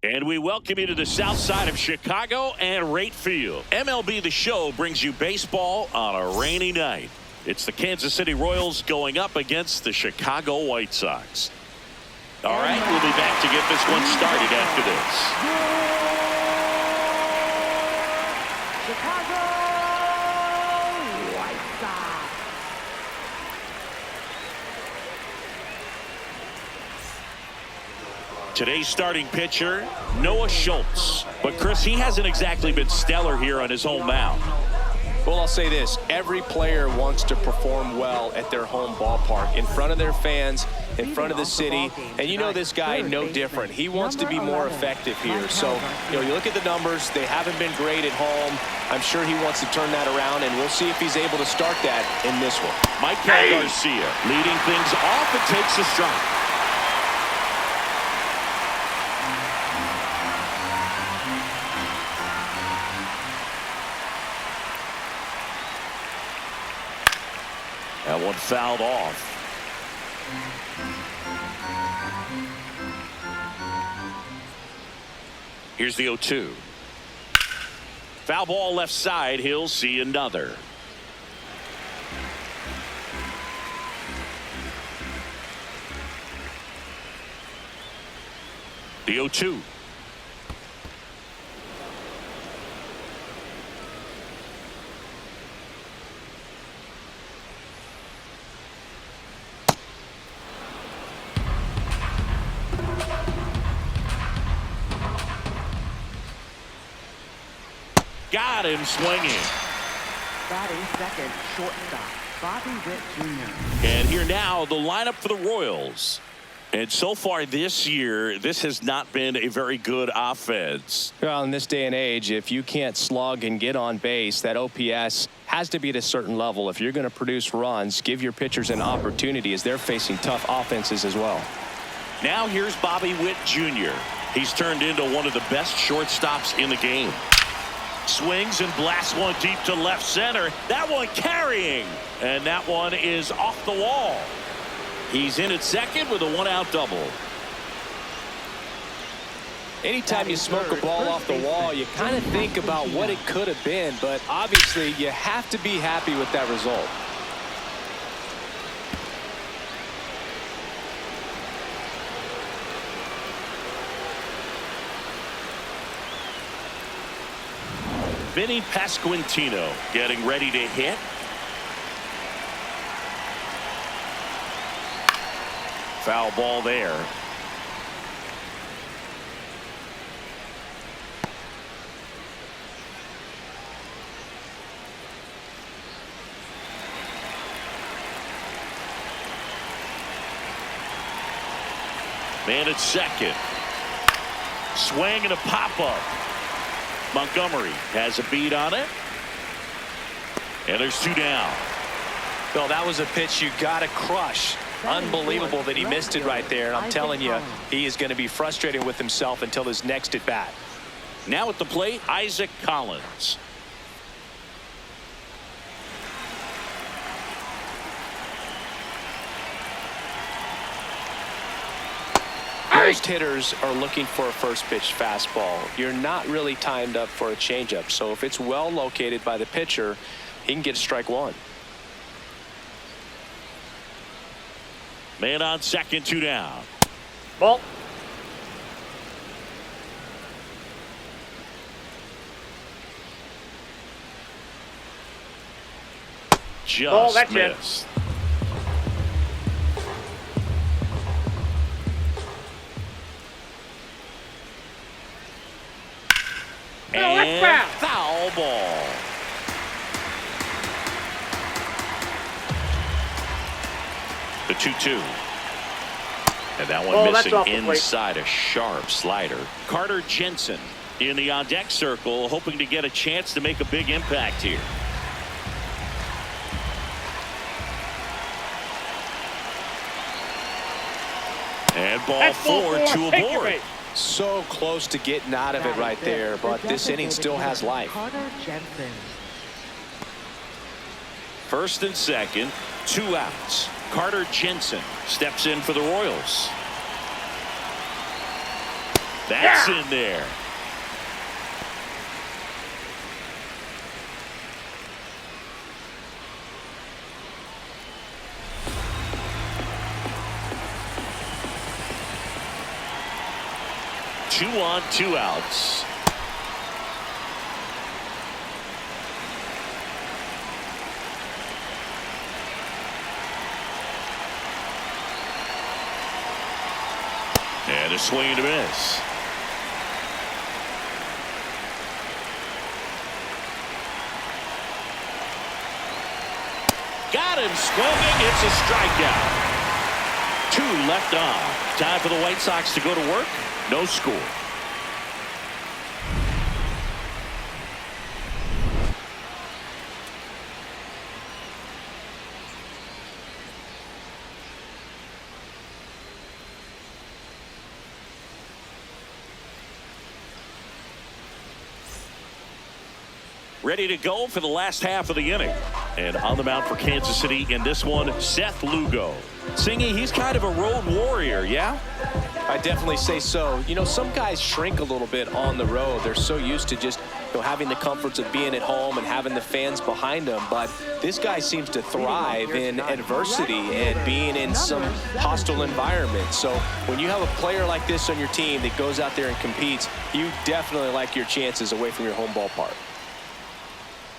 And we welcome you to the south side of Chicago and Rate Field. MLB The Show brings you baseball on a rainy night. It's the Kansas City Royals going up against the Chicago White Sox. All right, we'll be back to get this one started after this. Chicago White Sox. Today's starting pitcher, Noah Schultz. But, Chris, he hasn't exactly been stellar here on his home mound. Well, I'll say this. Every player wants to perform well at their home ballpark, in front of their fans, in front of the city. And you know this guy no different. He wants to be more effective here. So, you look at the numbers. They haven't been great at home. I'm sure he wants to turn that around, and we'll see if he's able to start that in this one. Michael Garcia leading things off and takes a strike. That one fouled off. Here's the 0-2. Foul ball left side. He'll see another. The 0-2. Got him swinging. Batting second, shortstop, Bobby Witt Jr. And here now, the lineup for the Royals. And so far this year, this has not been a very good offense. Well, in this day and age, if you can't slug and get on base, that OPS has to be at a certain level. If you're going to produce runs, give your pitchers an opportunity as they're facing tough offenses as well. Now here's Bobby Witt Jr. He's turned into one of the best shortstops in the game. Swings and blasts one deep to left center. That one carrying. And that one is off the wall. He's in at second with a one-out double. Anytime you smoke a ball off the wall, you kind of think about what it could have been, but obviously you have to be happy with that result. Vinny Pasquantino getting ready to hit. Foul ball there. Man at second. Swing and a pop-up. Montgomery has a beat on it. And there's two down. Well, that was a pitch you got to crush. Unbelievable that he missed it right there. And I'm telling you, he is going to be frustrated with himself until his next at bat. Now at the plate, Isaac Collins. Most hitters are looking for a first pitch fastball. You're not really timed up for a changeup. So if it's well located by the pitcher, he can get strike one. Man on second, two down. Ball. Just missed. And foul ball. The 2-2. And that one missing inside, a sharp slider. Carter Jensen in the on-deck circle, hoping to get a chance to make a big impact here. And ball four to a board. So close to getting out of it right there, but this inning still has life. Carter Jensen. First and second, 2 outs. Carter Jensen steps in for the Royals. That's in there. Two on, two outs. And a swing and a miss. Got him swinging. It's a strikeout. Two left on. Time for the White Sox to go to work. No score. Ready to go for the last half of the inning. And on the mound for Kansas City in this one, Seth Lugo. Singy, he's kind of a road warrior, yeah? I definitely say so. You know, some guys shrink a little bit on the road. They're so used to just, you know, having the comforts of being at home and having the fans behind them. But this guy seems to thrive in adversity and being in some hostile environment. So when you have a player like this on your team that goes out there and competes, you definitely like your chances away from your home ballpark.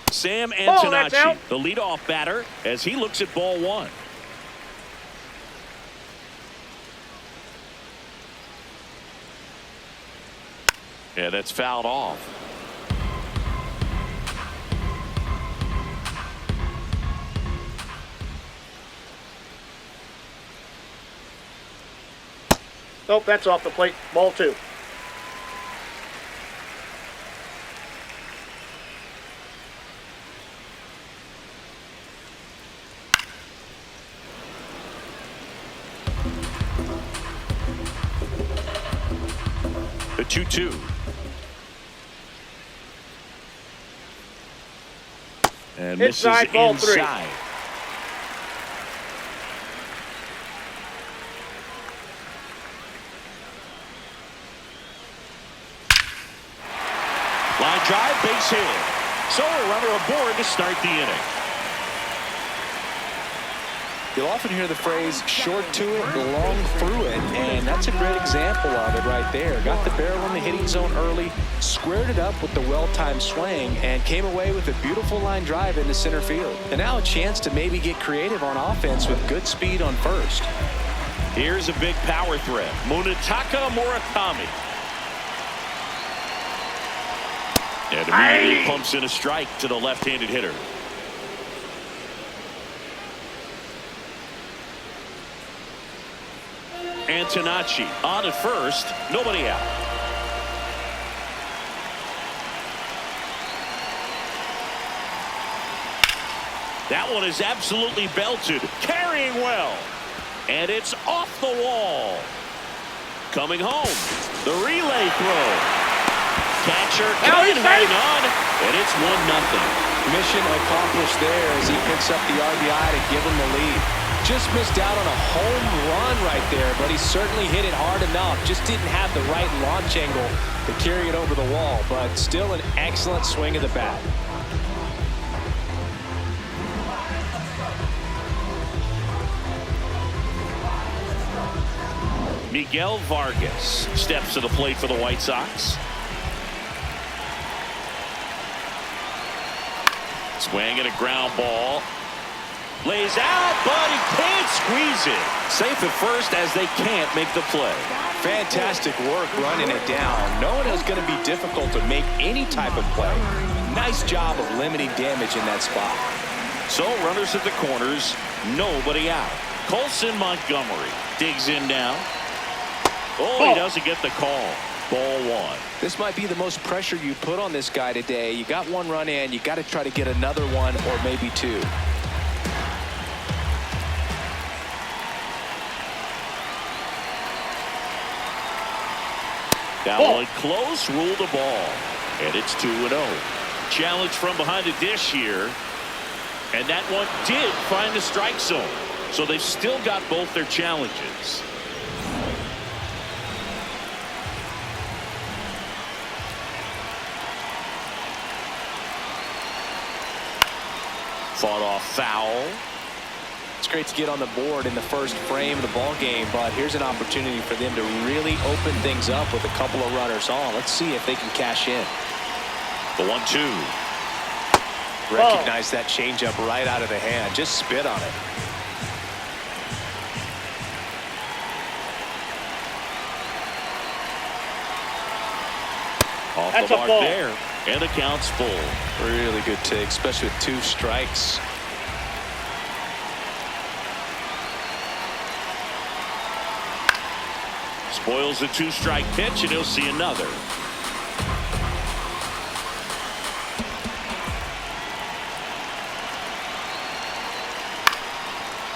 Sam Antonacci, the leadoff batter, as he looks at ball one. Yeah, that's fouled off. Nope, that's off the plate. Ball two. The 2-2. And misses inside, ball inside. three. Line drive, base hit. So a runner aboard to start the inning. You'll often hear the phrase short to it, long through it, and that's a great example of it right there. Got the barrel in the hitting zone early, squared it up with the well-timed swing, and came away with a beautiful line drive into center field. And now a chance to maybe get creative on offense with good speed on first. Here's a big power threat. Munetaka Murakami. And immediately pumps in a strike to the left-handed hitter. Antonacci on at first, nobody out. That one is absolutely belted, carrying well, and it's off the wall. Coming home, the relay throw. Catcher can hang on, and it's 1-0. Mission accomplished there as he picks up the RBI to give him the lead. Just missed out on a home run right there, but he certainly hit it hard enough. Just didn't have the right launch angle to carry it over the wall, but still an excellent swing of the bat. Miguel Vargas steps to the plate for the White Sox. Swing and a ground ball. Lays out, but he can't squeeze it. Safe at first as they can't make the play. Fantastic work running it down. Knowing it was going to be difficult to make any type of play. Nice job of limiting damage in that spot. So runners at the corners, nobody out. Colson Montgomery digs in now. Oh, he doesn't get the call. Ball one. This might be the most pressure you put on this guy today. You got one run in, you got to try to get another one or maybe two. That one close, ruled a ball. And it's 2-0. Challenge from behind the dish here. And that one did find the strike zone. So they've still got both their challenges. Fought off foul. It's great to get on the board in the first frame of the ball game, but here's an opportunity for them to really open things up with a couple of runners on. Let's see if they can cash in. The 1-2. Recognize that changeup right out of the hand. Just spit on it. Off That's the a mark ball. there, and the count's full. Really good take, especially with 2 strikes. Spoils the 2-strike pitch, and he'll see another.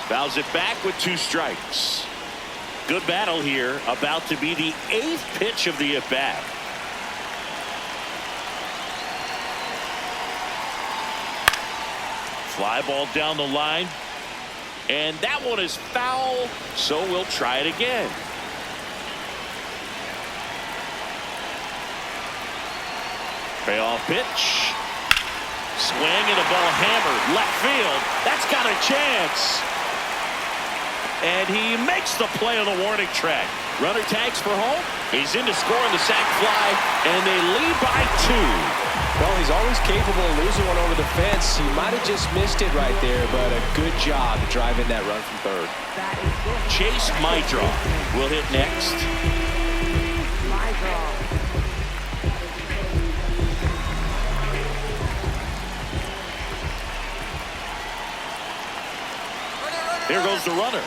Fouls it back with 2 strikes. Good battle here, about to be the 8th pitch of the at-bat. Fly ball down the line, and that one is foul, so we'll try it again. Payoff pitch. Swing and a ball hammered left field. That's got a chance. And he makes the play on the warning track. Runner tags for home. He's in to score on the sac fly, and they lead by 2. Well, he's always capable of losing one over the fence. He might have just missed it right there, but a good job driving that run from third. Chase Mydra will hit next. There goes the runner.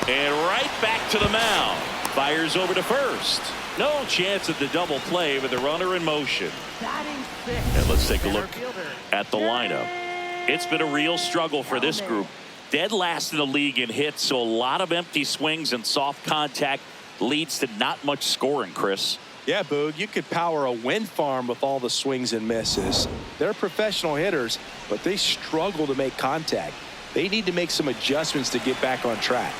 And right back to the mound. Fires over to first. No chance at the double play with the runner in motion. And let's take a look at the lineup. It's been a real struggle for this group. Dead last in the league in hits, so a lot of empty swings and soft contact leads to not much scoring, Chris. Yeah, Boog, you could power a wind farm with all the swings and misses. They're professional hitters, but they struggle to make contact. They need to make some adjustments to get back on track.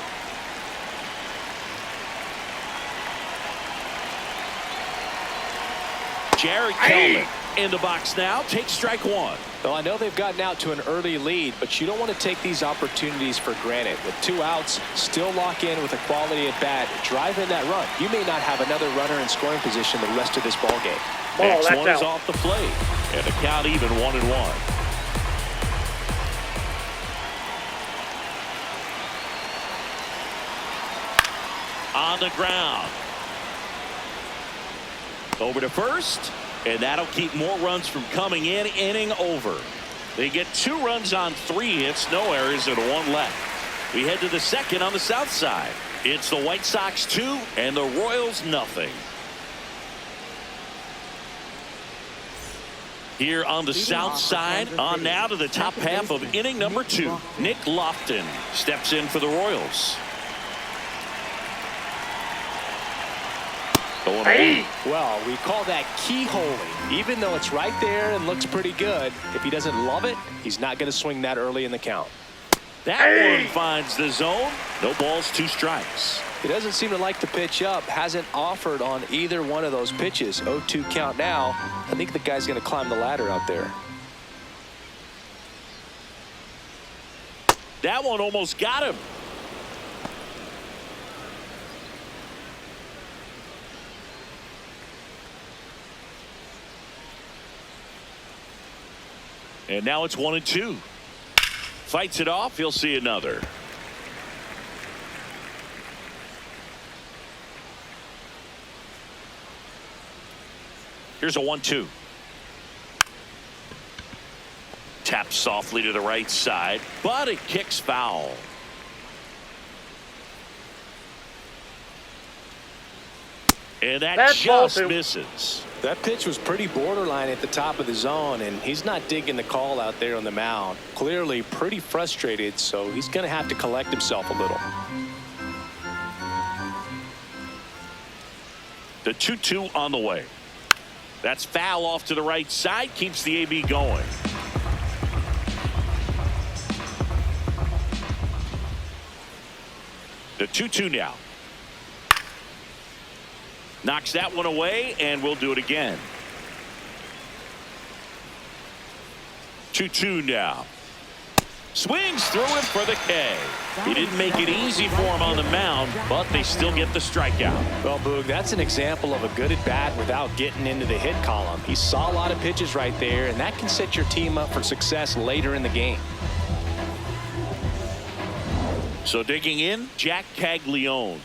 Jared Kelly in the box now. Takes strike 1. Well, I know they've gotten out to an early lead, but you don't want to take these opportunities for granted. With 2 outs, still lock in with a quality at bat, drive in that run. You may not have another runner in scoring position the rest of this ball game. Next one is off the plate, and the count even 1-1. On the ground. Over to first, and that'll keep more runs from coming in. Inning over. They get 2 runs on 3 hits, no errors, and 1 left. We head to the second on the south side. It's the White Sox 2 and the Royals nothing. Here on the south side, on now to the top half of inning number 2. Nick Lofton steps in for the Royals. Well, we call that keyholing. Even though it's right there and looks pretty good, if he doesn't love it, he's not going to swing that early in the count. That one finds the zone. No balls, 2 strikes. He doesn't seem to like the pitch up. Hasn't offered on either one of those pitches. 0-2 count now. I think the guy's going to climb the ladder out there. That one almost got him. And now it's 1-2. Fights it off. He'll see another. Here's a 1-2. Taps softly to the right side, but it kicks foul. And that just misses. That pitch was pretty borderline at the top of the zone, and he's not digging the call out there on the mound. Clearly pretty frustrated, so he's going to have to collect himself a little. The 2-2 on the way. That's foul off to the right side, keeps the AB going. The 2-2 now. Knocks that one away, and we'll do it again. 2-2 now. Swings through it for the K. He didn't make it easy for him on the mound, but they still get the strikeout. Well, Boog, that's an example of a good at bat without getting into the hit column. He saw a lot of pitches right there, and that can set your team up for success later in the game. So digging in, Jack Caglione.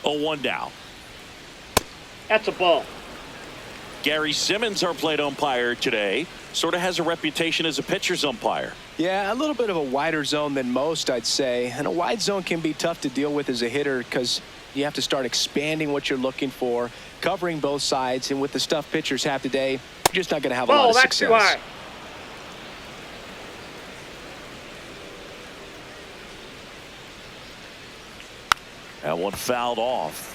Oh, 1 down. That's a ball. Gary Simmons, our plate umpire today, sort of has a reputation as a pitcher's umpire. Yeah, a little bit of a wider zone than most, I'd say. And a wide zone can be tough to deal with as a hitter because you have to start expanding what you're looking for, covering both sides. And with the stuff pitchers have today, you're just not going to have a lot of That's success. too high. That one fouled off.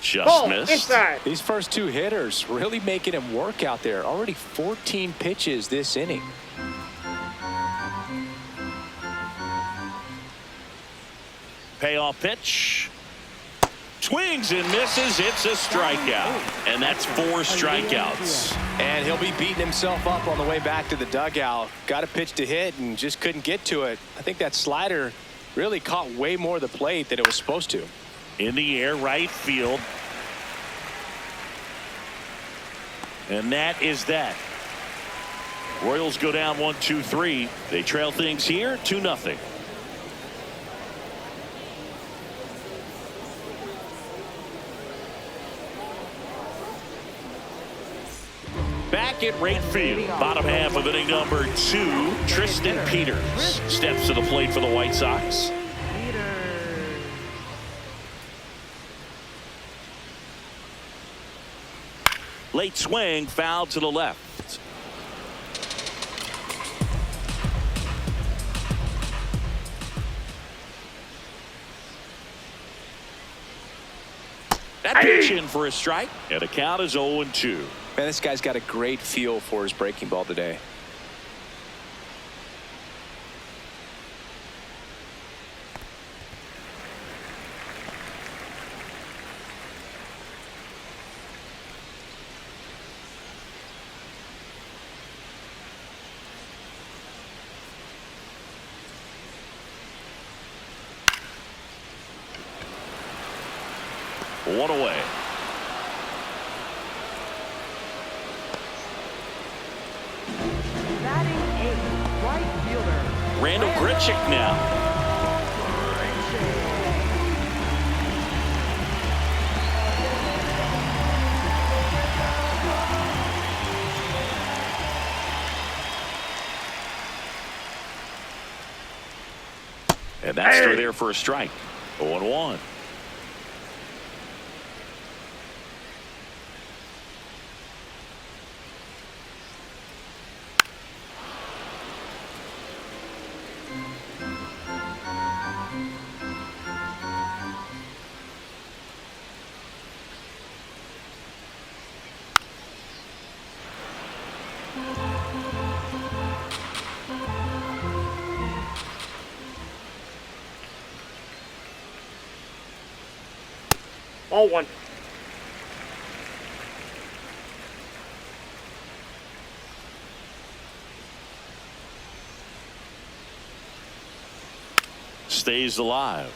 Just missed. Inside. These first 2 hitters really making him work out there. Already 14 pitches this inning. Payoff pitch. Swings and misses. It's a strikeout. And that's 4 strikeouts. And he'll be beating himself up on the way back to the dugout. Got a pitch to hit and just couldn't get to it. I think that slider really caught way more of the plate than it was supposed to. In the air, right field. And that is that. Royals go down 1-2-3. They trail things here 2-0. Back at right field, bottom half of inning number 2, Tristan Peters steps to the plate for the White Sox. Late swing, foul to the left. That pitch in for a strike, and the count is 0-2. Man, this guy's got a great feel for his breaking ball today. One away. Batting 8th, right fielder. Randall Grichuk now. And that's through there for a strike. 0-1. All 1. Stays alive.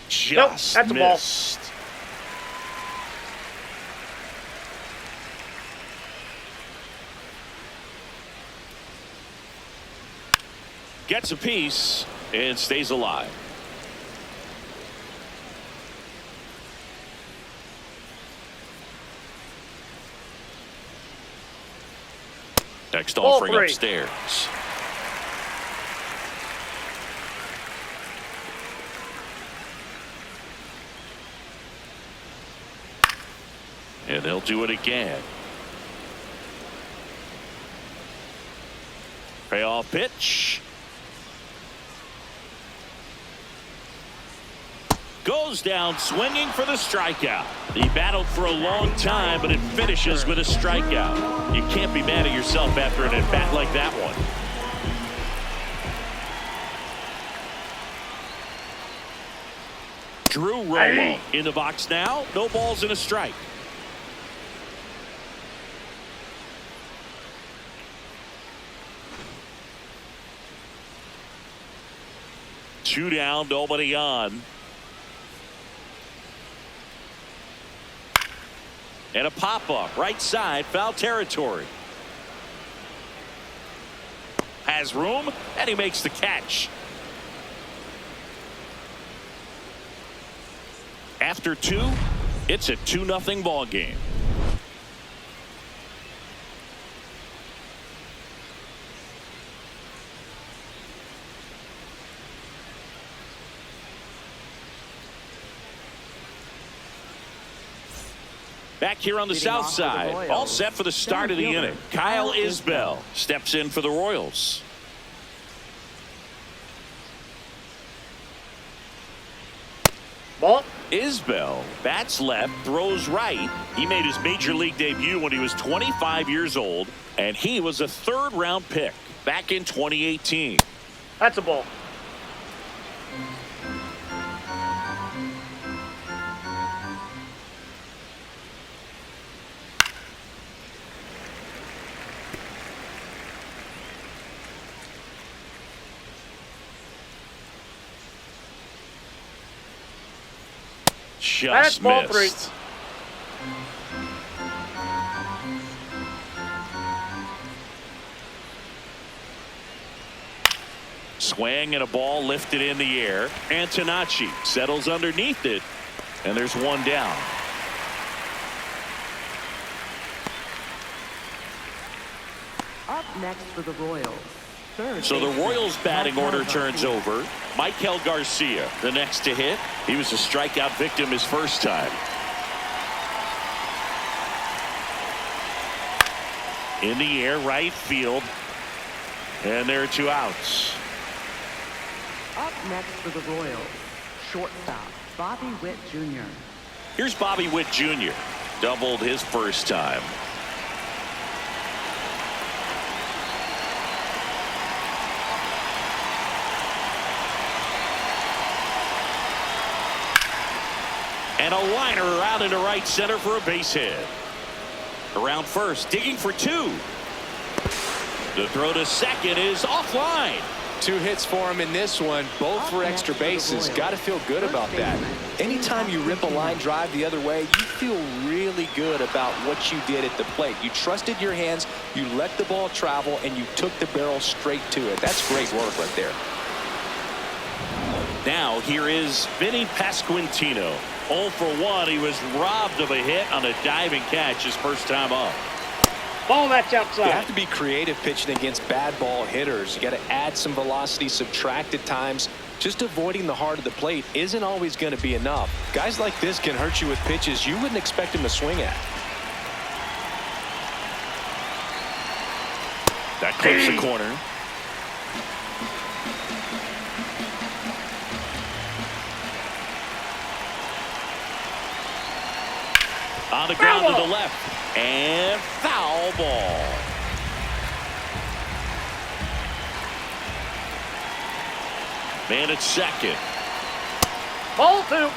Just that's a ball. missed. Gets a piece and stays alive. Next offering upstairs. And they'll do it again. Payoff pitch. Goes down swinging for the strikeout. He battled for a long time, but it finishes with a strikeout. You can't be mad at yourself after an at-bat like that one. Drew Romo in the box now. No balls and a strike. Two down, nobody on. And a pop-up, right side, foul territory. Has room, and he makes the catch. After two, it's a 2-0 ball game. Back here on the south side, all set for the start of the inning. Kyle Isbell steps in for the Royals. Ball. Isbell bats left, throws right. He made his major league debut when he was 25 years old, and he was a third-round pick back in 2018. That's a ball. Just ball missed. 3. Swing and a ball lifted in the air. Antonacci settles underneath it, and there's one down. Up next for the Royals. So the Royals batting order turns over. Michael Garcia, the next to hit. He was a strikeout victim his first time. In the air, right field. And there are 2 outs. Up next for the Royals, shortstop, Bobby Witt Jr. Here's Bobby Witt Jr. Doubled his first time. And a liner out into right center for a base hit. Around first, digging for 2. The throw to second is offline. 2 hits for him in this one, both for extra bases. Got to feel good about that. Anytime you rip a line drive the other way, you feel really good about what you did at the plate. You trusted your hands, you let the ball travel, and you took the barrel straight to it. That's great work right there. Now here is Vinny Pasquantino. 0 for 1. He was robbed of a hit on a diving catch his first time up. Ball, that's outside. You have to be creative pitching against bad ball hitters. You got to add some velocity, subtract at times. Just avoiding the heart of the plate isn't always going to be enough. Guys like this can hurt you with pitches you wouldn't expect him to swing at. That clips the corner. On the ground to the left. And foul ball. Man at second. Ball 2.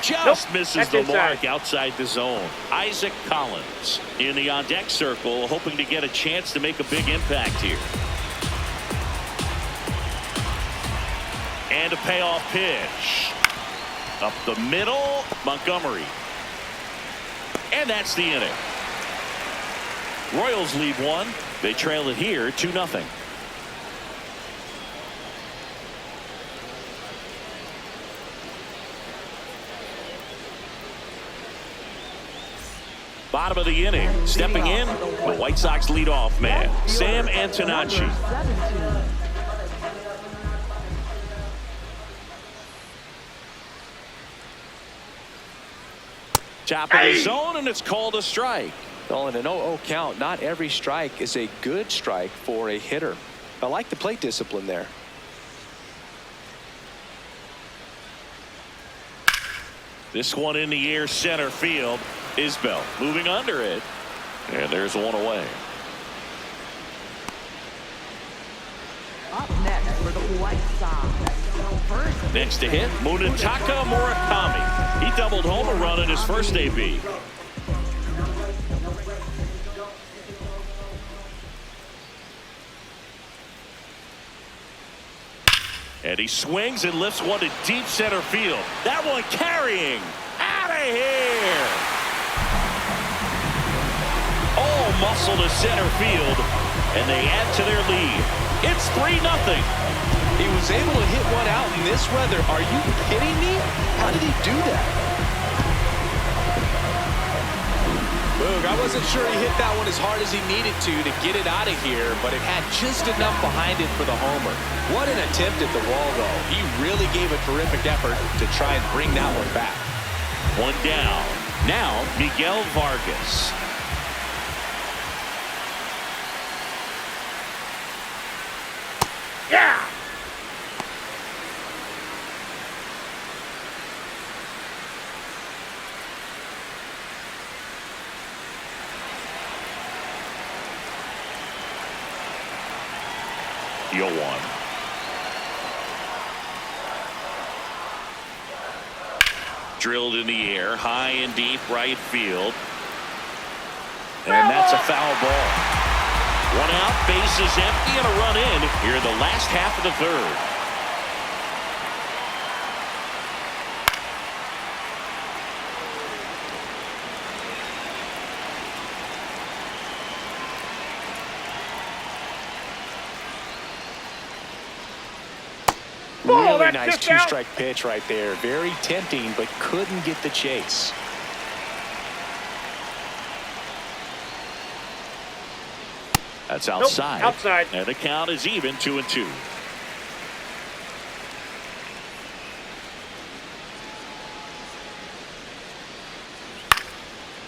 Just misses That's the inside. mark outside the zone. Isaac Collins in the on-deck circle, hoping to get a chance to make a big impact here. And a payoff pitch. Up the middle, Montgomery. And that's the inning. Royals lead 1. They trail it here 2-0. Bottom of the inning, stepping in, the White Sox lead off man, Sam Antonacci. Top of the zone, and it's called a strike. Well, in an 0-0 count, not every strike is a good strike for a hitter. I like the plate discipline there. This one in the air, center field. Isbell moving under it. And there's one away. Up next for the White Sox. First Next to hit, Munetaka Murakami. He doubled home a run in his first AB. And he swings and lifts one to deep center field. That one carrying. Out of here. All muscle to center field. And they add to their lead. It's 3-0. He was able to hit one out in this weather. Are you kidding me? How did he do that? Boog, I wasn't sure he hit that one as hard as he needed to get it out of here, but it had just enough behind it for the homer. What an attempt at the wall, though. He really gave a terrific effort to try and bring that one back. One down. Now, Miguel Vargas. Yeah! Yo one. Drilled in the air, high and deep right field. And that's a foul ball. One out, bases empty, and a run in here in the last half of the third. Really nice two-strike pitch right there. Very tempting, but couldn't get the chase. That's outside. Nope, outside. And the count is even, 2-2.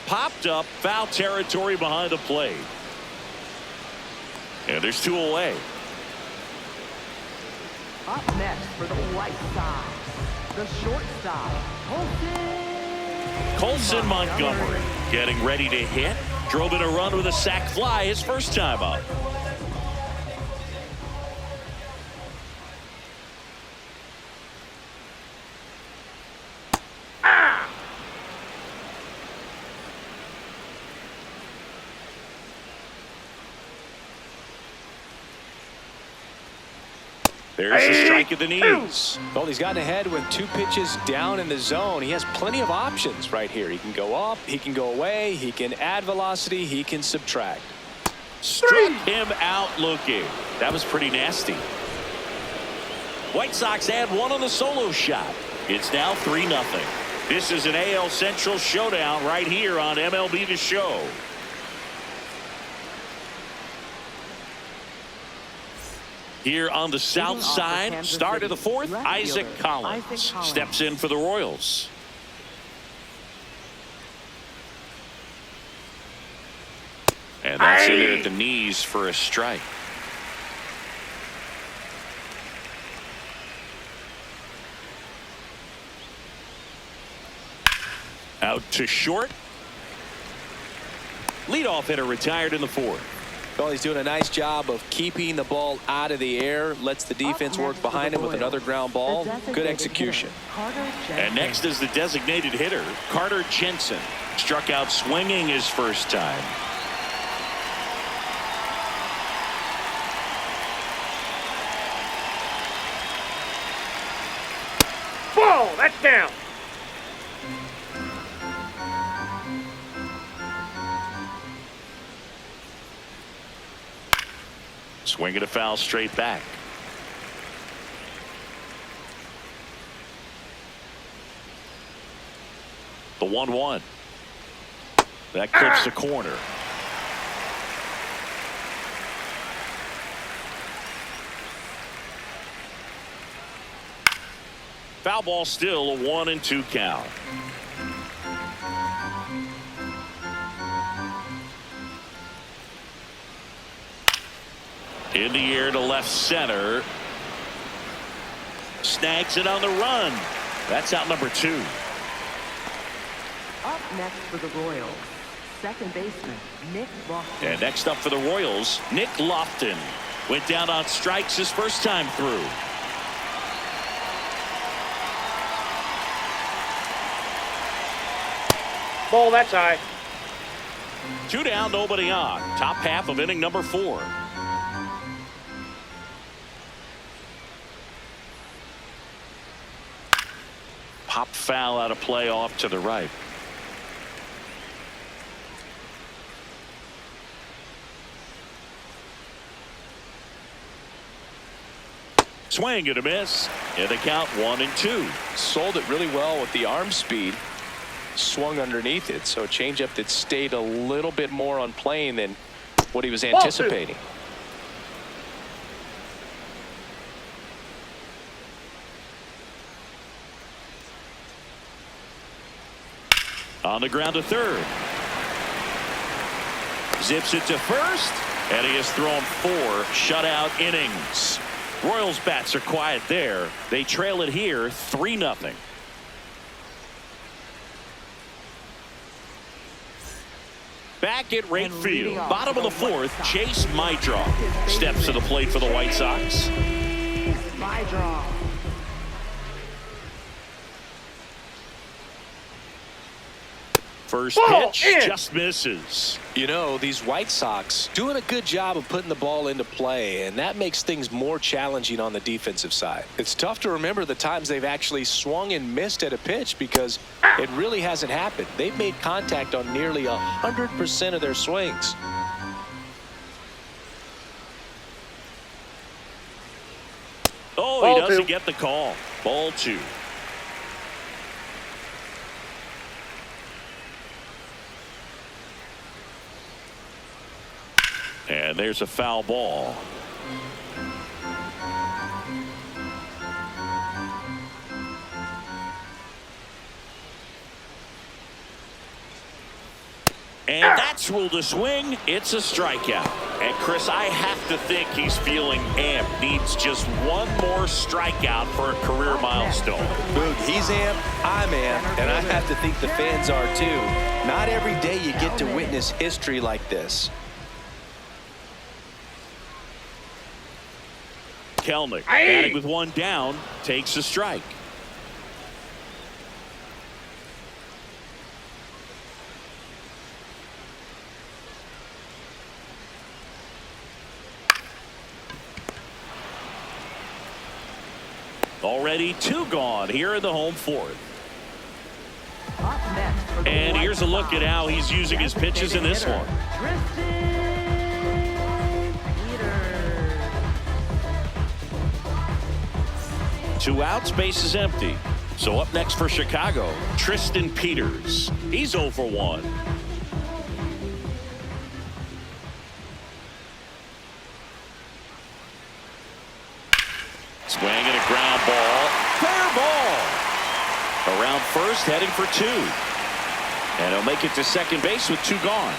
Popped up, foul territory behind the plate. And there's 2 away. up next for the White Sox, the shortstop, Colson Montgomery getting ready to hit. Drove in a run with a sac fly his first time up. There's a strike at the knees. Well, he's gotten ahead with 2 pitches down in the zone. He has plenty of options right here. He can go up, he can go away, he can add velocity, he can subtract. Struck him out looking. That was pretty nasty. White Sox add 1 on the solo shot. It's now 3-0. This is an AL Central showdown right here on MLB The Show. Here on the south side, start of the 4th, Isaac Collins steps in for the Royals. And that's in there at the knees for a strike. Out to short. Leadoff hitter retired in the 4th. Well, he's doing a nice job of keeping the ball out of the air, lets the defense work behind him with another ground ball. Good execution. And next is the designated hitter, Carter Jensen. Struck out swinging his first time. Ball, that's down. Swing at a foul straight back. The 1-1. That clips the corner. Foul ball, still a 1-2 count. In the air to left center. Snags it on the run. That's out number 2. Up next for the Royals, second baseman Nick Lofton. And next up for the Royals, Nick Lofton. Went down on strikes his first time through. Ball, that's high. 2 down, nobody on. Top half of inning number 4. Pop foul out of play off to the right. Swing and a miss. And the count 1-2. Sold it really well with the arm speed. Swung underneath it, so a changeup that stayed a little bit more on plane than what he was anticipating. On the ground to third. Zips it to first, and he has thrown 4 shutout innings. Royals bats are quiet there. They trail it here 3-0. Back at right field, bottom of the 4th, Chase Mydroff steps to the plate for the White Sox. Mydroff. First pitch just misses. You know, these White Sox doing a good job of putting the ball into play, and that makes things more challenging on the defensive side. It's tough to remember the times they've actually swung and missed at a pitch because it really hasn't happened. They've made contact on nearly 100% of their swings. Oh, Ball he doesn't 2. get the call. Ball 2. And there's a foul ball. And that's ruled a swing. It's a strikeout. And Chris, I have to think he's feeling amped. Needs just one more strikeout for a career milestone. Boog, he's amped, I'm amped, and I have to think the fans are too. Not every day you get to witness history like this. Kelnick, batting with 1 down, takes a strike. Already 2 gone here in the home 4th. Up next for the And White here's a look at how he's Sox, using his pitches in this one. Tristan Peters. 2 outs, base is empty. So up next for Chicago, Tristan Peters. He's 0 for 1. Swing and a ground ball. Fair ball. Around first, heading for 2. And he'll make it to second base with 2 gone.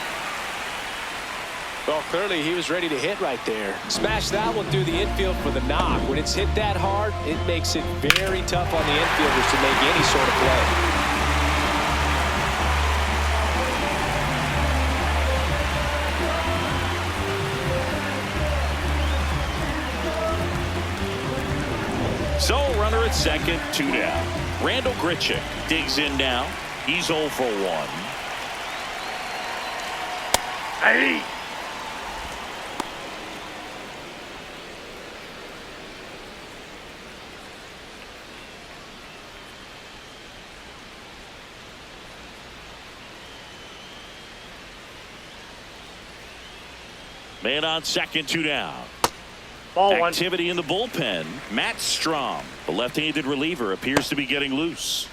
Well, clearly he was ready to hit right there. Smash that one through the infield for the knock. When it's hit that hard, it makes it very tough on the infielders to make any sort of play. So runner at second, 2 down. Randall Grichuk digs in now. He's 0 for 1. Hey. Man on second, 2 down. Ball 1. Activity in the bullpen. Matt Strom, the left-handed reliever, appears to be getting loose.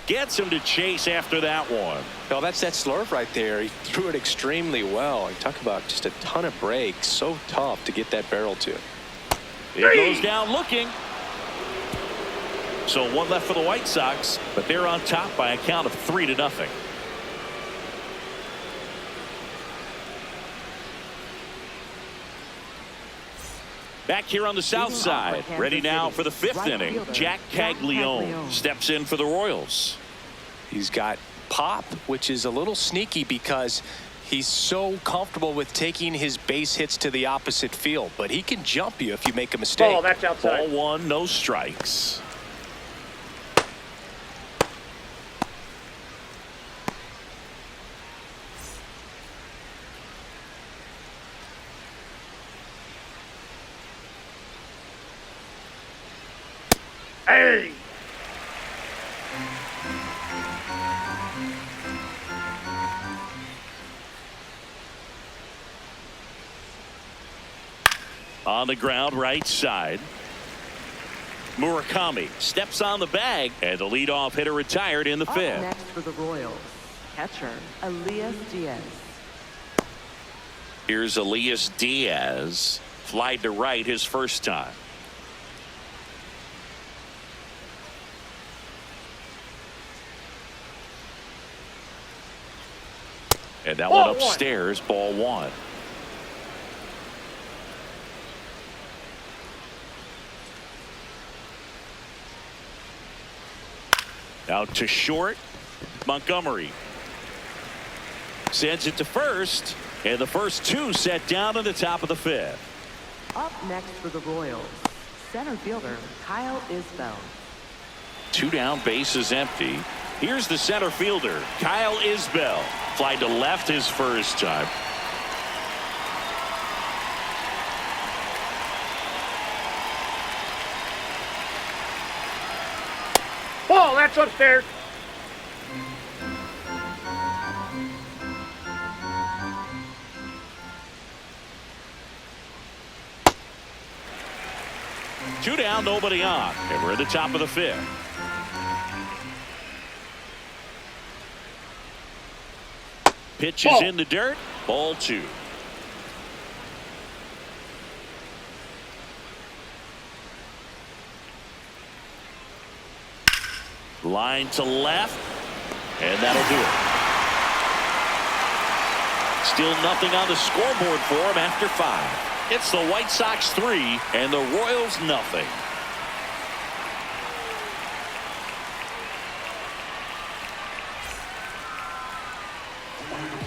Gets him to chase after that one. Well, that's that slurve right there. He threw it extremely well. And talk about just a ton of breaks. So tough to get that barrel to. It goes down looking. So one left for the White Sox, but they're on top by a count of 3-0. Back here on the south side, ready now for the 5th inning. Jack Caglione steps in for the Royals. He's got pop, which is a little sneaky because he's so comfortable with taking his base hits to the opposite field, but he can jump you if you make a mistake. Ball, that's outside. Ball 1, no strikes. Hey! On the ground, right side. Murakami steps on the bag, and the leadoff hitter retired in the 5th. Up next for the Royals, catcher Elias Diaz. Here's Elias Diaz. Flied to right his first time. And that one upstairs, ball 1. Out to short. Montgomery sends it to first, and the first 2 set down in the top of the 5th. Up next for the Royals, center fielder Kyle Isbell. 2 down, bases empty. Here's the center fielder, Kyle Isbell. Fly to left his first time. Ball, that's upstairs. Two down, nobody on, and we're at the top of the 5th. Pitch is in the dirt. Ball 2. Line to left, and that'll do it. Still nothing on the scoreboard for him after 5. It's the White Sox 3 and the Royals nothing.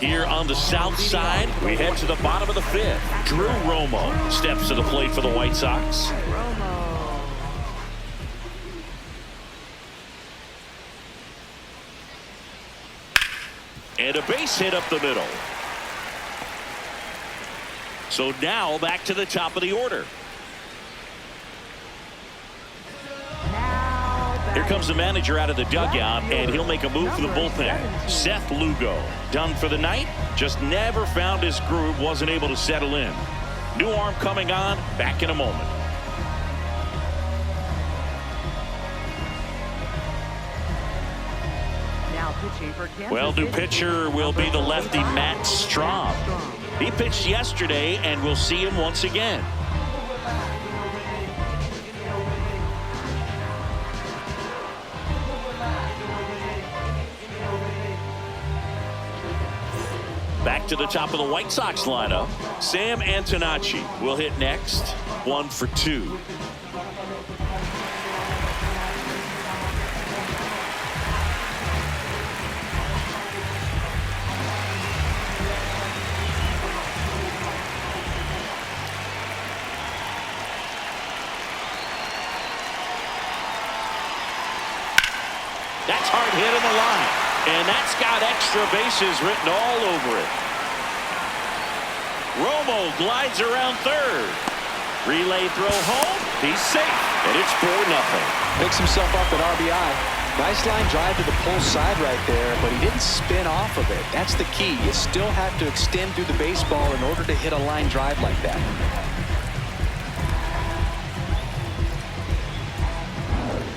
Here on the south side, we head to the bottom of the 5th. Drew Romo steps to the plate for the White Sox. And a base hit up the middle. So now back to the top of the order. Here comes the manager out of the dugout, and he'll make a move for the bullpen. Seth Lugo, done for the night, just never found his groove, wasn't able to settle in. New arm coming on, back in a moment. Well, new pitcher will be the lefty Matt Strahm. He pitched yesterday, and we'll see him once again. Back to the top of the White Sox lineup. Sam Antonacci will hit next. 1 for 2. That's hard hit in the line. And that's got extra bases written all over it. Romo glides around third. Relay throw home. He's safe. And it's 4-0. Picks himself up at RBI. Nice line drive to the pull side right there, but he didn't spin off of it. That's the key. You still have to extend through the baseball in order to hit a line drive like that.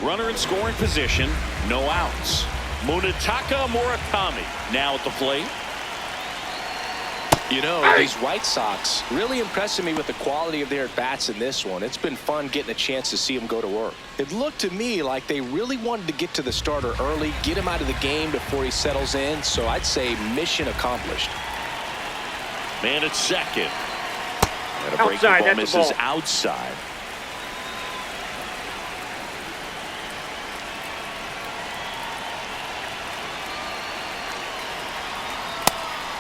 Runner in scoring position. No outs. Munetaka Murakami now at the plate. You know, these White Sox really impressing me with the quality of their at-bats in this one. It's been fun getting a chance to see them go to work. It looked to me like they really wanted to get to the starter early, get him out of the game before he settles in. So I'd say mission accomplished. Man at second. And a breaking ball misses outside.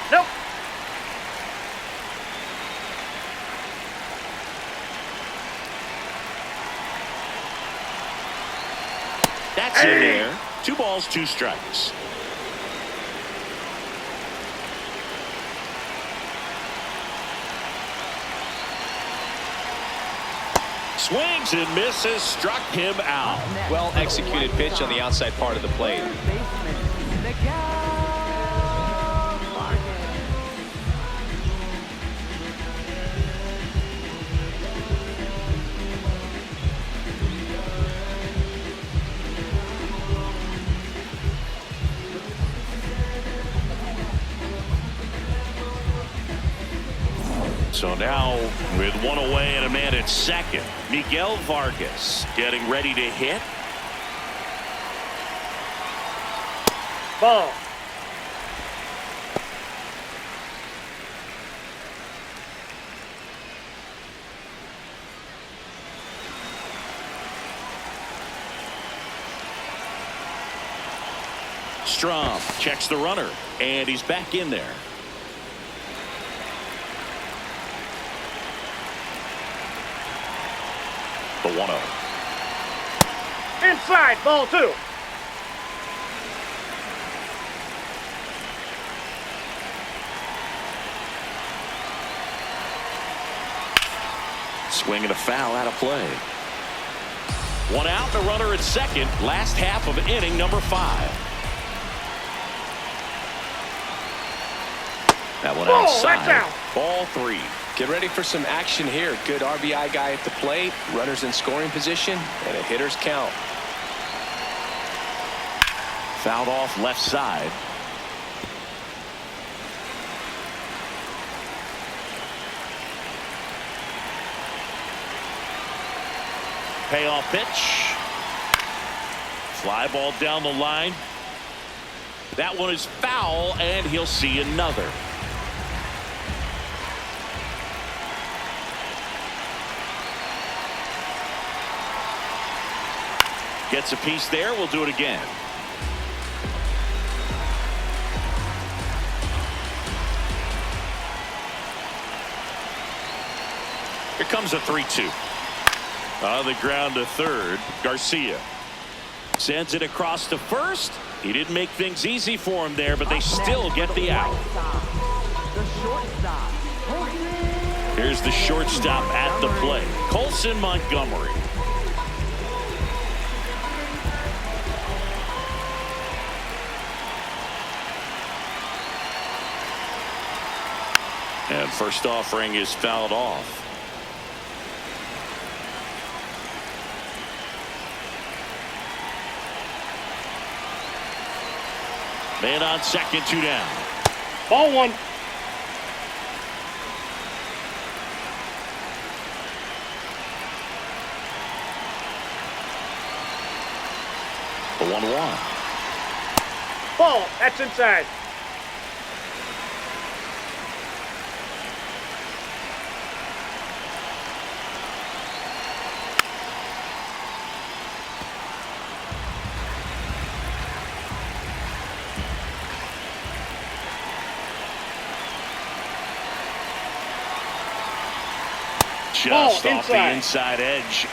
Nope. That's in there. 2 balls, 2 strikes. Swings and misses, struck him out. Well executed pitch on the outside part of the plate. So now, with 1 away and a man at second, Miguel Vargas getting ready to hit. Ball. Strom checks the runner, and he's back in there. The 1-0. Inside, ball 2. Swing and a foul out of play. 1 out, the runner at second. Last half of inning number 5. That one outside. That's out. Ball 3. Get ready for some action here. Good RBI guy at the plate. Runners in scoring position. And a hitter's count. Fouled off left side. Payoff pitch. Fly ball down the line. That one is foul, and he'll see another. Gets a piece there. We'll do it again. Here comes a 3-2. On the ground to third. Garcia sends it across to first. He didn't make things easy for him there, but they still get the out. Here's the shortstop at the plate, Colson Montgomery. And first offering is fouled off. Man on second, 2 down. Ball 1. The 1-1. Ball. That's inside. Just off the inside edge.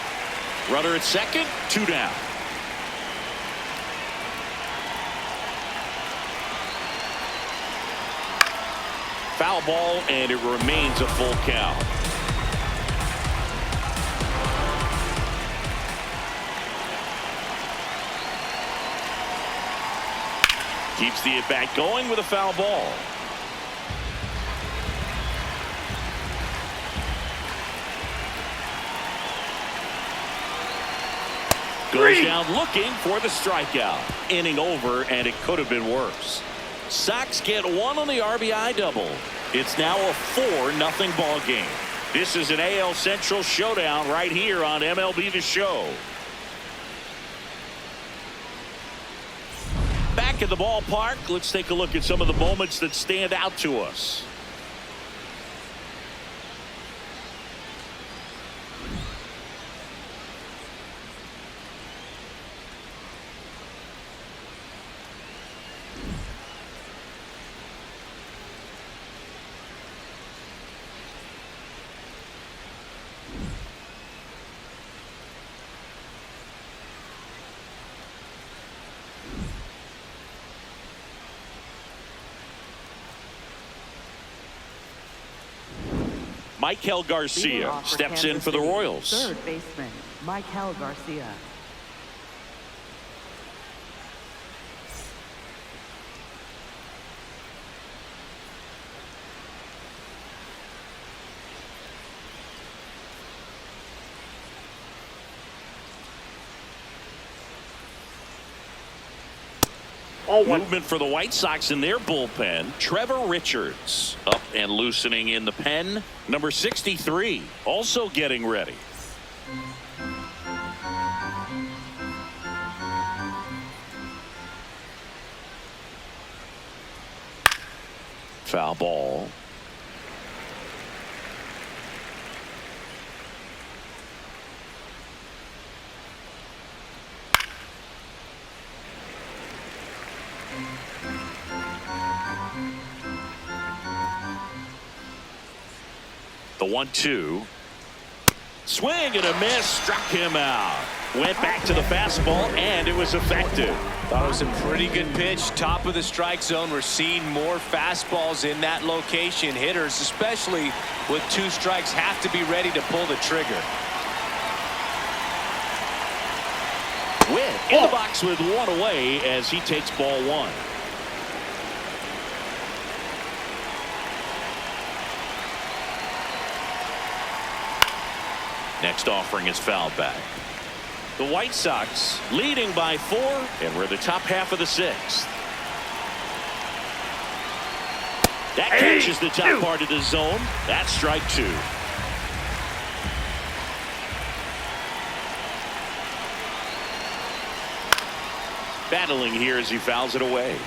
Runner at second, 2 down. Foul ball, and it remains a full count. Keeps the at-bat going with a foul ball. Goes down looking for the strikeout. Inning over, and it could have been worse. Sox get 1 on the RBI double. It's now a 4-0 ball game. This is an AL Central showdown right here on MLB The Show. Back at the ballpark, let's take a look at some of the moments that stand out to us. Michael Garcia steps in for the Royals. Third baseman, Michael Garcia. Movement for the White Sox in their bullpen. Trevor Richards up and loosening in the pen. Number 63 also getting ready. Foul ball. The 1-2. Swing and a miss. Struck him out. Went back to the fastball, and it was effective. Thought it was a pretty good pitch. Top of the strike zone. We're seeing more fastballs in that location. Hitters, especially with 2 strikes, have to be ready to pull the trigger. Witt in the box with 1 away as he takes ball 1. Next offering is fouled back. The White Sox leading by 4, and we're the top half of the 6th. That catches the top part of the zone. That's strike 2. Battling here as he fouls it away.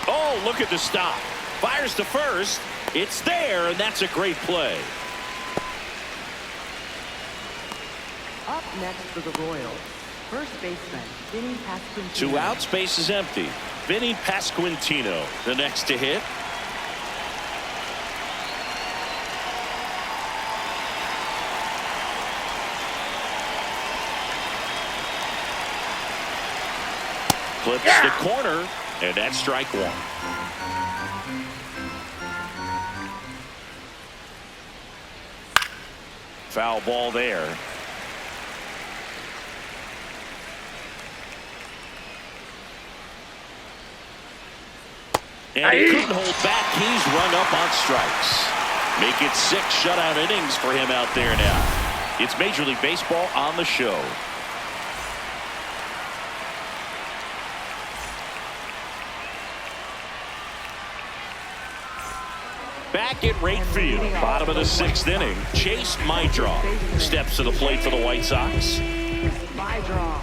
Oh, look at the stop. Fires to first. It's there, and that's a great play. Up next for the Royals, first baseman, Vinny Pasquantino. 2 outs, base is empty. Vinny Pasquantino, the next to hit. Flips the corner, and that's strike 1. Foul ball there. And he couldn't hold back. He's run up on strikes. Make it 6 shutout innings for him out there now. It's Major League Baseball on the show. Back at right field, bottom of the 6th inning, Chase Maidra steps to the plate for the White Sox. Maidra.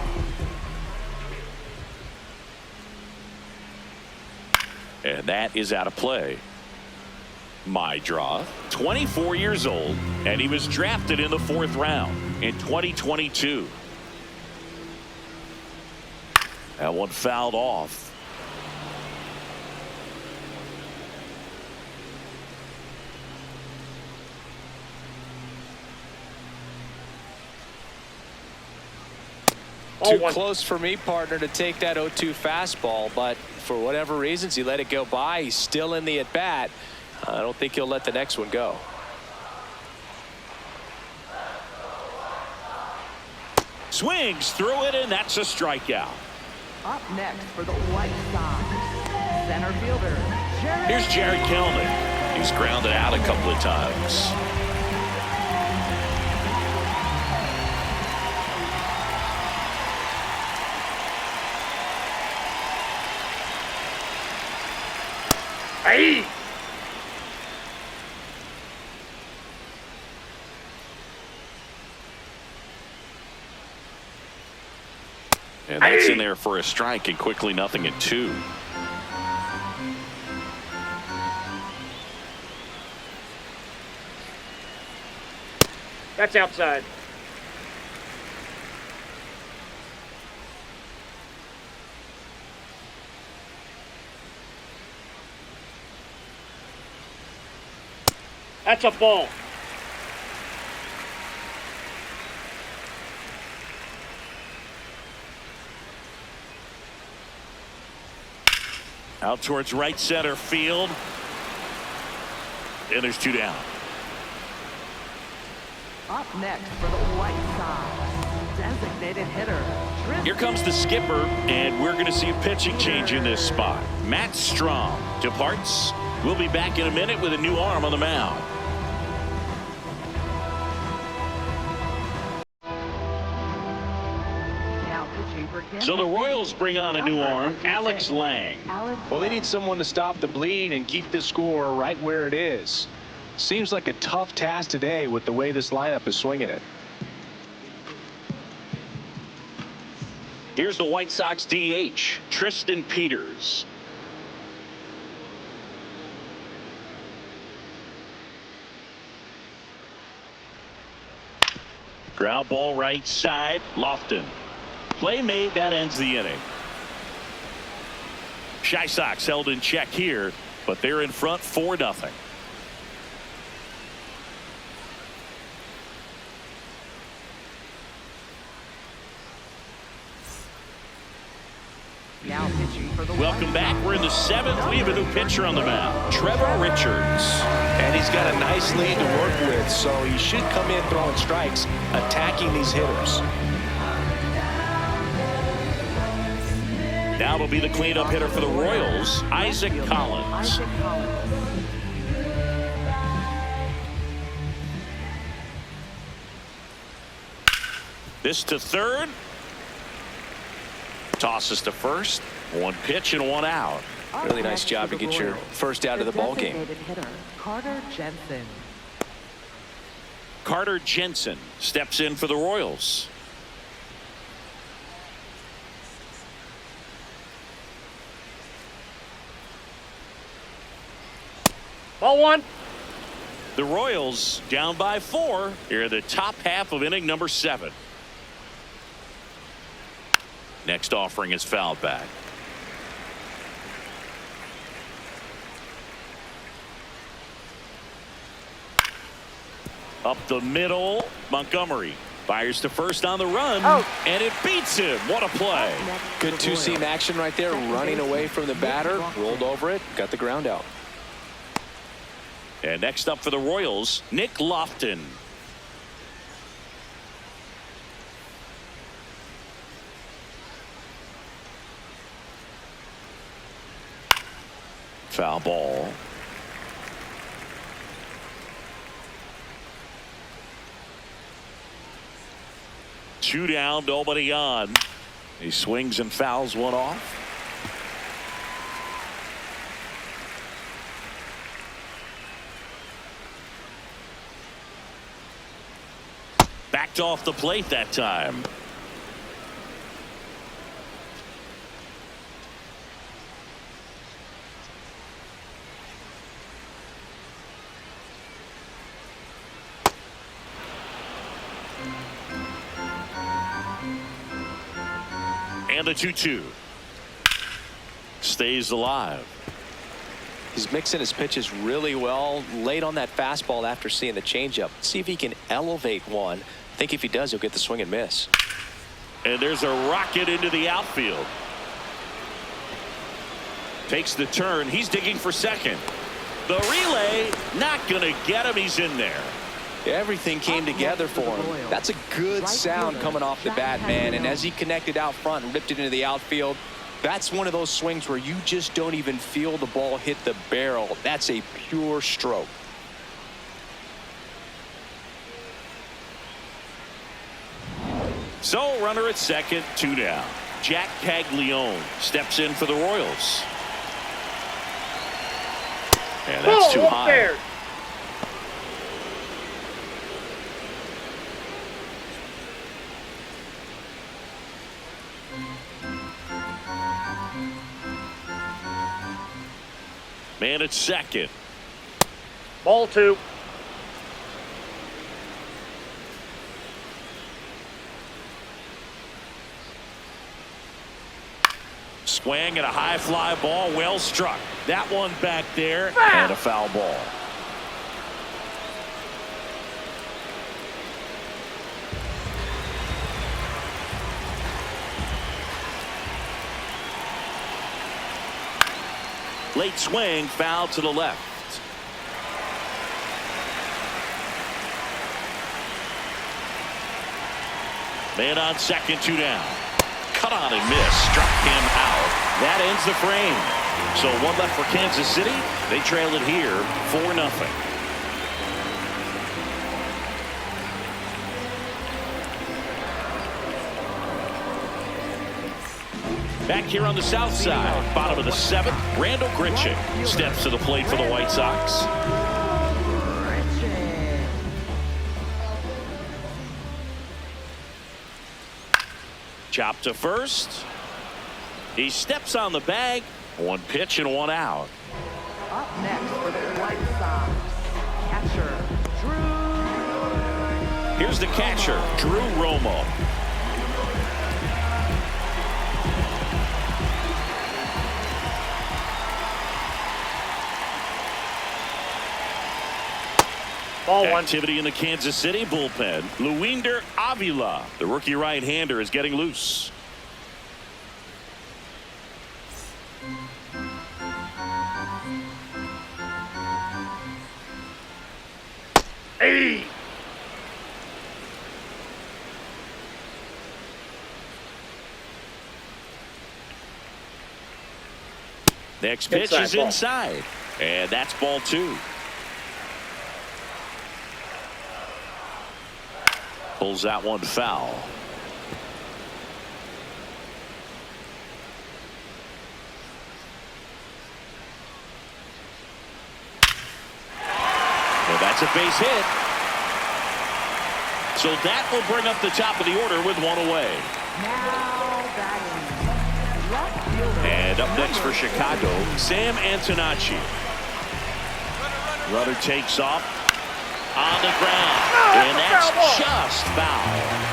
And that is out of play. Maidra, 24 years old, and he was drafted in the 4th round in 2022. That one fouled off. Too close for me, partner, to take that 0-2 fastball, but for whatever reasons, he let it go by. He's still in the at-bat. I don't think he'll let the next one go. Swings through it, and that's a strikeout. Up next for the White Sox, center fielder, Here's Jared Kelnick. He's grounded out a couple of times. Hey! And that's in there for a strike, and quickly 0-2. That's outside. That's a ball. Out towards right center field. And there's 2 down. Up next for the White Sox, designated hitter. Here comes the skipper, and we're going to see a pitching change in this spot. Matt Strong departs. We'll be back in a minute with a new arm on the mound. So the Royals bring on a new arm, Alex Lang. Well, they need someone to stop the bleed and keep the score right where it is. Seems like a tough task today with the way this lineup is swinging it. Here's the White Sox DH, Tristan Peters. Ground ball right side, Lofton. Play made, that ends the inning. Chi Sox held in check here, but they're in front 4-0. Now pitching for the Welcome back. We're in the 7th. We have a new pitcher on the mound, Trevor Richards. And he's got a nice lead to work with, so he should come in throwing strikes, attacking these hitters. Now it'll be the cleanup hitter for the Royals, Isaac Collins. This to third. Tosses to first. 1 pitch and 1 out. Really nice job to get your first out of the ball game. Carter Jensen. Carter Jensen steps in for the Royals. Ball 1. The Royals down by 4 here in the top half of inning number 7. Next offering is fouled back. Up the middle, Montgomery fires to first on the run, and it beats him. What a play. Good two-seam action right there, running away from the batter, rolled over it, got the ground out. And next up for the Royals, Nick Lofton. Foul ball. Two down, nobody on. He swings and fouls one off. Backed off the plate that time. And the 2-2 stays alive. He's mixing his pitches really well, late on that fastball after seeing the changeup. See if he can elevate one. I think if he does, he'll get the swing and miss. And there's a rocket into the outfield. Takes the turn. He's digging for second. The relay not going to get him. He's in there. Everything came together for him. That's a good sound coming off the bat, man. And as he connected out front and ripped it into the outfield, that's one of those swings where you just don't even feel the ball hit the barrel. That's a pure stroke. So runner at second, 2 down. Jack Caglione steps in for the Royals. And that's too high. There. Man at second. Ball 2. Swing and a high fly ball, well struck. That one back there, and a foul ball. Late swing, foul to the left. Man on second, 2 down. Cut on and miss, struck him out. That ends the frame. So 1 left for Kansas City. They trail it here 4-0. Back here on the south side, bottom of the 7th, Randall Grichuk steps to the plate for the White Sox. Chop to first. He steps on the bag. 1 pitch and 1 out. Up next for the White Sox, catcher Drew. Here's the catcher, Drew Romo. Ball 1. Activity in the Kansas City bullpen. Luinder Avila, the rookie right-hander, is getting loose. Hey. Next pitch Inside is ball. inside, and that's ball 2. Pulls that one foul. Well, that's a base hit. So that will bring up the top of the order with 1 away. Now batting, left fielder. And up next for Chicago, Sam Antonacci. Runner takes off on the ground, and that's just foul.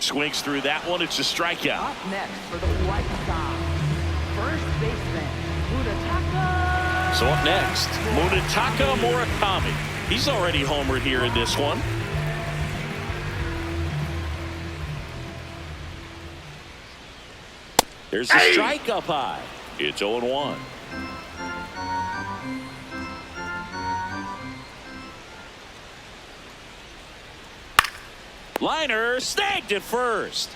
Swings through that one. It's a strikeout. Up next for the White Sox, first baseman Munetaka. So up next, Munetaka Murakami. He's already homered here in this one. There's a strike up high. It's 0-1. Liner snagged at first.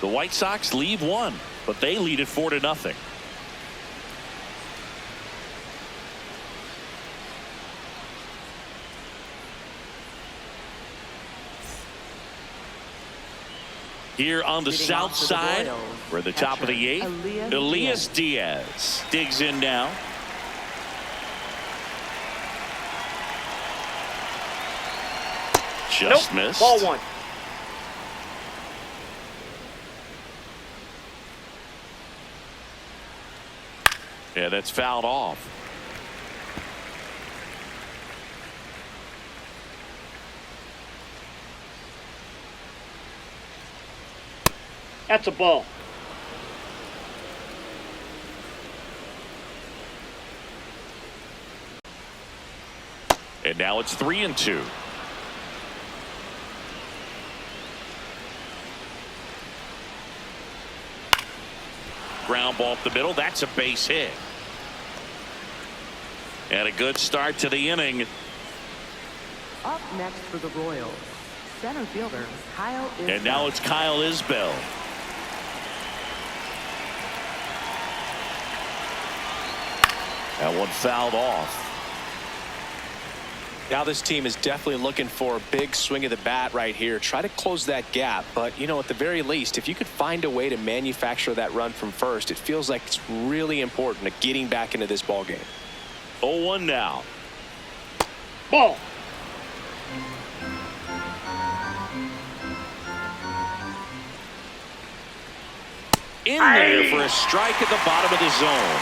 The White Sox lead 1, but they lead it 4-0. Here on the Leading south off for the side, Royals, we're at the top of the catcher, 8th. Elias Elias Diaz digs in now. Just missed. Ball 1. Yeah, that's fouled off. That's a ball. And now it's 3-2. Ground ball up the middle. That's a base hit. And a good start to the inning. Up next for the Royals, Center fielder, Kyle Isbell. And now it's Kyle Isbell. That one fouled off. Now this team is definitely looking for a big swing of the bat right here. Try to close that gap. But, you know, at the very least, if you could find a way to manufacture that run from first, it feels like it's really important to getting back into this ball game. 0-1 now. Ball. In there for a strike at the bottom of the zone.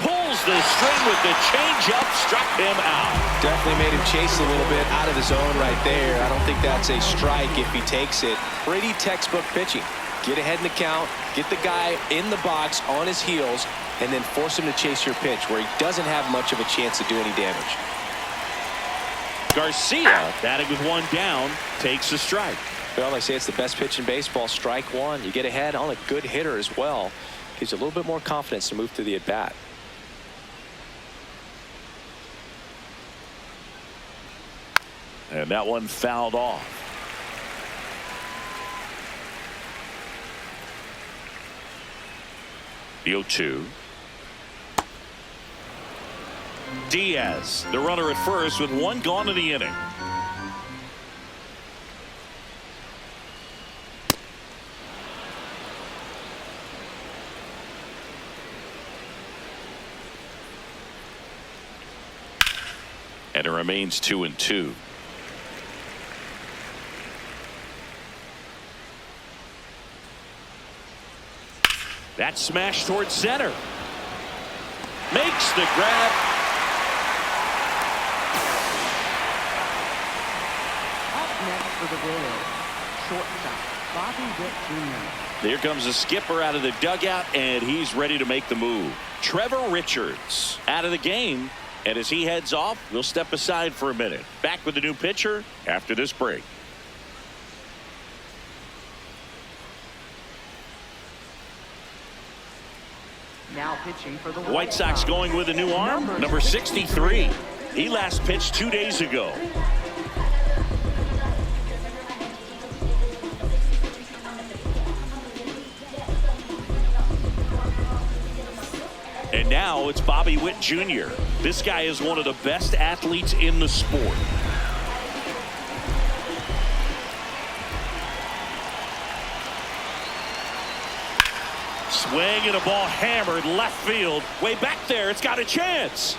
Pulls the string with the changeup, struck him out. Definitely made him chase a little bit out of the zone right there. I don't think that's a strike if he takes it. Pretty textbook pitching. Get ahead in the count, get the guy in the box on his heels, and then force him to chase your pitch where he doesn't have much of a chance to do any damage. Garcia, batting with one down, takes a strike. Well, I say it's the best pitch in baseball. Strike one. You get ahead on a good hitter as well. Gives you a little bit more confidence to move through the at-bat. And that one fouled off. The 0-2. Diaz, the runner at first with one gone in the inning. And it remains 2-2. That smash towards center. Makes the grab. Up next for the Royals, shortstop, Bobby Witt Jr. There comes the skipper out of the dugout, and he's ready to make the move. Trevor Richards out of the game, and as he heads off, we'll step aside for a minute. Back with the new pitcher after this break. Now pitching for the White Sox going with a new arm, number 63. He last pitched 2 days ago. And now it's Bobby Witt Jr. This guy is one of the best athletes in the sport. Swing and a ball hammered left field. Way back there. It's got a chance.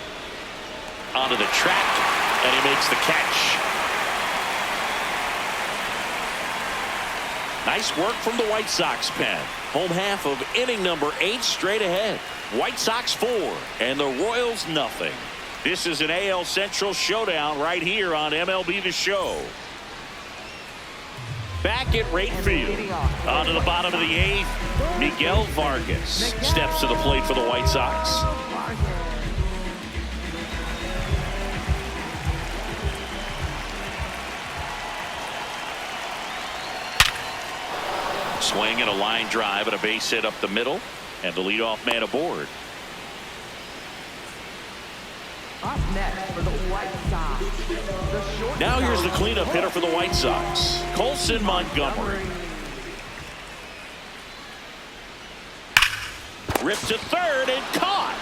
Onto the track, and he makes the catch. Nice work from the White Sox pen. Home half of inning number 8 straight ahead. White Sox 4 and the Royals nothing. This is an AL Central showdown right here on MLB The Show. Back at right field. Onto the bottom of the 8th, Miguel Vargas steps to the plate for the White Sox. Swing and a line drive and a base hit up the middle, and the leadoff man aboard. Up next for the White Sox. Now here's the cleanup hitter for the White Sox, Colson Montgomery. Ripped to third and caught.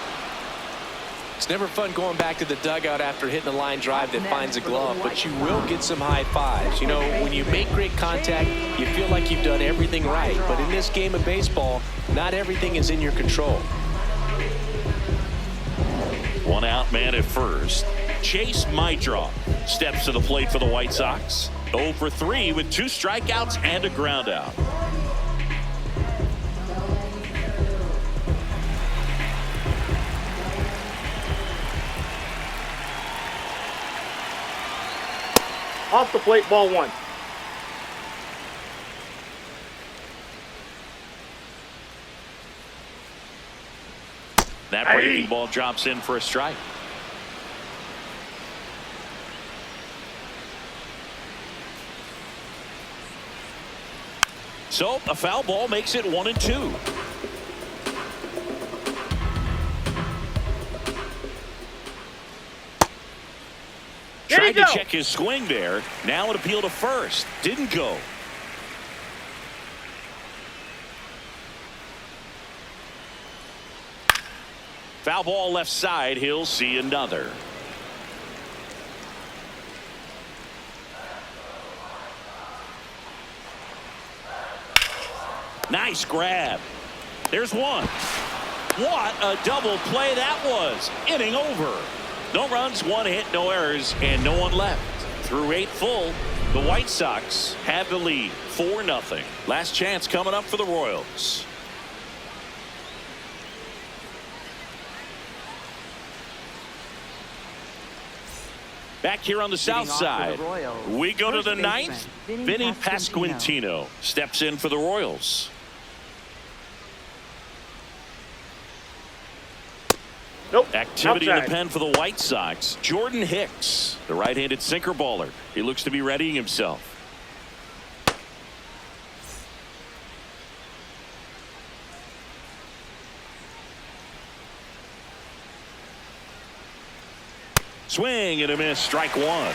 It's never fun going back to the dugout after hitting a line drive that finds a glove, but you will get some high fives. You know, when you make great contact, you feel like you've done everything right. But in this game of baseball, not everything is in your control. One out man at first. Chase Mydroff steps to the plate for the White Sox. 0 for 3 with 2 strikeouts and a ground out. Off the plate, ball 1. That breaking ball drops in for a strike. So a foul ball makes it 1-2. Tried to go. check his swing there. Now an appeal to first. Didn't go. Foul ball left side. He'll see another. Nice grab. There's one. What a double play that was. Inning over. No runs, one hit, no errors, and no one left. Through 8 full, the White Sox have the lead, 4-0. Last chance coming up for the Royals. Back here on the south side, we go to the ninth. Vinny Pasquantino steps in for the Royals. Nope. Activity outside. in the pen for the White Sox. Jordan Hicks, the right-handed sinker baller. He looks to be readying himself. Swing and a miss. Strike one.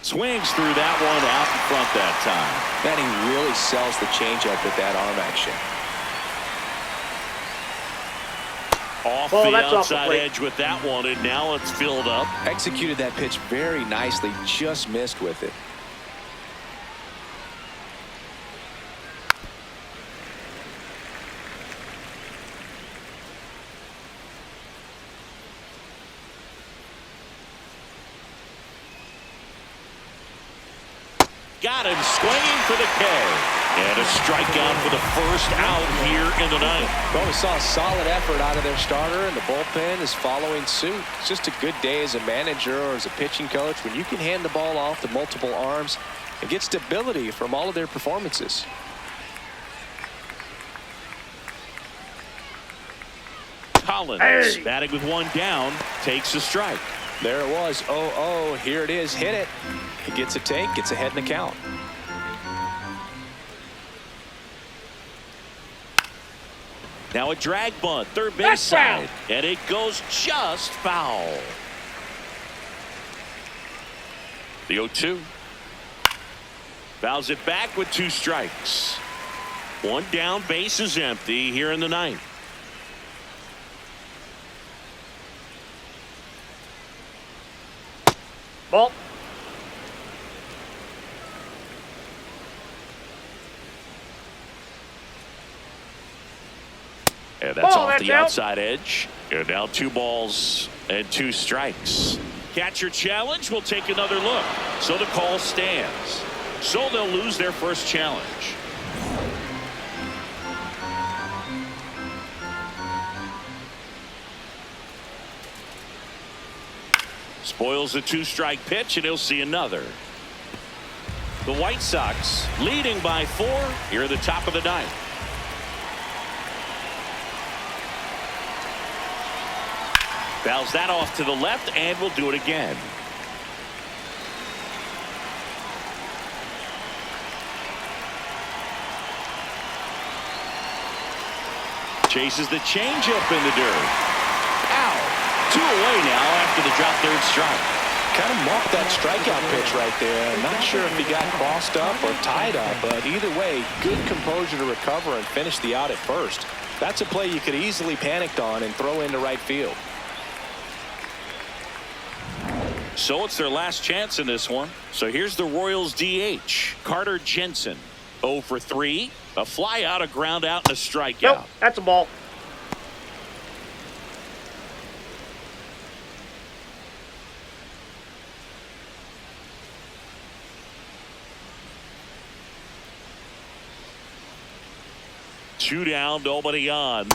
Swings through that one out in front that time. Man, he really sells the changeup with that arm action. Off Oh, the that's off the outside plate. edge with that one, and now it's filled up. Executed that pitch very nicely, just missed with it. Got him swinging for the K. And a strikeout for the first out here in the ninth. Well, we saw a solid effort out of their starter, and the bullpen is following suit. It's just a good day as a manager or as a pitching coach when you can hand the ball off to multiple arms and get stability from all of their performances. Collins batting with one down, takes a strike. There it was. 0-0. Here it is. Hit it. He gets a take, gets ahead in the count. Now a drag bunt, third base side, and it goes just foul. The 0-2. Fouls it back with 2 strikes. One down, base is empty here in the ninth. Ball. And that's Ball, off that's the out. outside edge. And now 2 balls and 2 strikes. Catcher challenge will take another look. So the call stands. So they'll lose their first challenge. Spoils the 2-strike pitch, and he'll see another. The White Sox leading by 4 here at the top of the ninth. Fouls that off to the left, and will do it again. Chases the changeup in the dirt. Ow. 2 away now after the drop third strike. Kind of muffed that strikeout pitch right there. I'm not sure if he got crossed up or tied up, but either way, good composure to recover and finish the out at first. That's a play you could easily panicked on and throw into right field. So it's their last chance in this one. So here's the Royals DH, Carter Jensen. 0 for 3, a fly out, a ground out, and a strikeout. Nope, that's a ball. Two down, nobody on.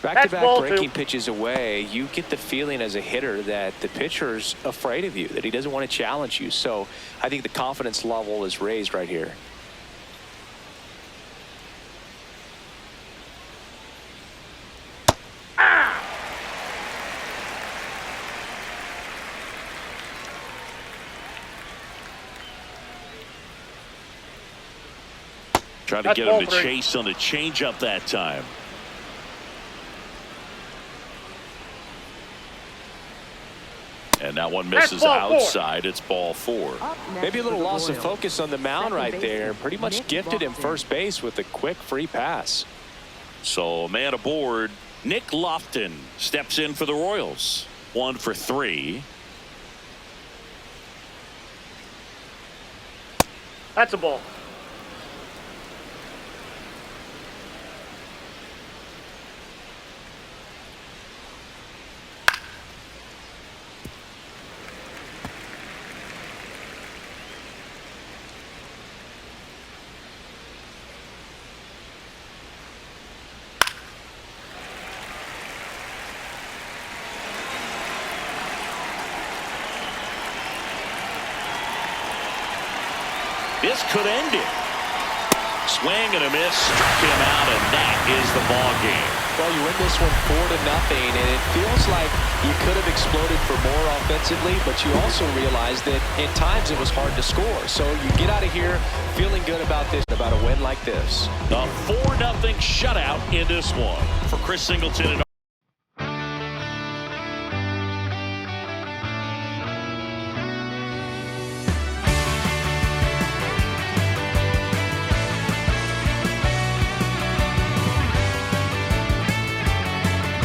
Back-to-back breaking pitches away, you get the feeling as a hitter that the pitcher's afraid of you, that he doesn't want to challenge you. So I think the confidence level is raised right here. Tried to get him to chase on the changeup that time. And that one misses outside. It's ball 4. Maybe a little loss of focus on the mound right there. Pretty much gifted him first base with a quick free pass. So man aboard. Nick Lofton steps in for the Royals. 1 for 3. That's a ball. This could end it. Swing and a miss, struck him out, and that is the ball game. Well, you win this one 4-0, and it feels like you could have exploded for more offensively, but you also realize that at times it was hard to score. So you get out of here feeling good about this, about a win like this. A 4-0 shutout in this one. For Chris Singleton and